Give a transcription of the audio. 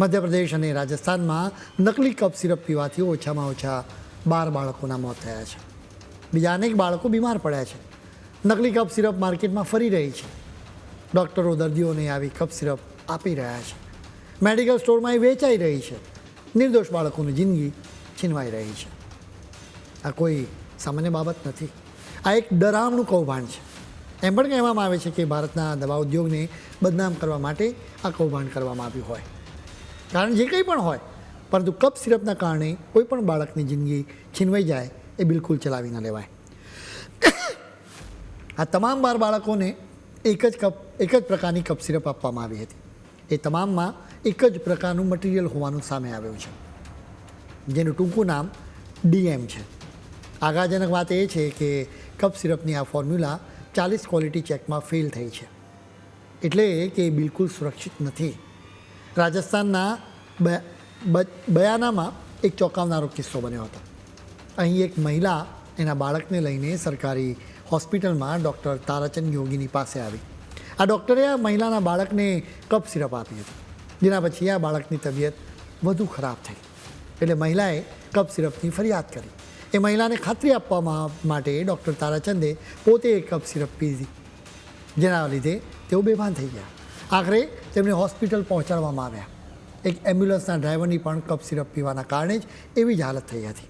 મધ્યપ્રદેશ અને રાજસ્થાનમાં નકલી કફ સિરપ પીવાથી ઓછામાં ઓછા 12 બાળકોના મોત થયા છે. બીજા અનેક બાળકો બીમાર પડ્યા છે. નકલી કફ સિરપ માર્કેટમાં ફરી રહી છે. ડૉક્ટરો દર્દીઓને આવી કફ સિરપ આપી રહ્યા છે. મેડિકલ સ્ટોરમાં એ વેચાઈ રહી છે. નિર્દોષ બાળકોની જિંદગી છીનવાઈ રહી છે. આ કોઈ સામાન્ય બાબત નથી. આ એક ડરામણું કૌભાંડ છે. એમ પણ કહેવામાં આવે છે કે ભારતના દવા ઉદ્યોગને બદનામ કરવા માટે આ કૌભાંડ કરવામાં આવ્યું હોય. કારણ જે કંઈ પણ હોય, પરંતુ કફ સિરપના કારણે કોઈ પણ બાળકની જિંદગી છીનવાઈ જાય એ બિલકુલ ચલાવી ન લેવાય. આ તમામ 12 બાળકોને એક જ પ્રકારની કફ સિરપ આપવામાં આવી હતી. એ તમામમાં એક જ પ્રકારનું મટીરિયલ હોવાનું સામે આવ્યું છે, જેનું ટૂંકું નામ DM છે. આઘાતજનક વાત એ છે કે કફ સિરપની આ ફોર્મ્યુલા 40 ક્વોલિટી ચેકમાં ફેલ થઈ છે, એટલે કે એ બિલકુલ સુરક્ષિત નથી. રાજસ્થાનના બયાનામાં એક ચોંકાવનારો કિસ્સો બન્યો હતો. અહીં એક મહિલા એના બાળકને લઈને સરકારી હોસ્પિટલમાં ડૉક્ટર તારાચંદ યોગીની પાસે આવી. આ ડૉક્ટરે આ મહિલાના બાળકને કફ સિરપ આપી હતી, જેના પછી આ બાળકની તબિયત વધુ ખરાબ થઈ. એટલે મહિલાએ કફ સિરપની ફરિયાદ કરી. એ મહિલાને ખાતરી આપવા માટે ડૉક્ટર તારાચંદે પોતે એક કફ સિરપ પીધી, જેના લીધે તેઓ બેભાન થઈ ગયા. આખરે તેમને હોસ્પિટલ પહોંચાડવામાં આવ્યા. એક એમ્બ્યુલન્સના ડ્રાઈવરની પણ કફ સિરપ પીવાના કારણે જ એવી જ હાલત થઈ હતી.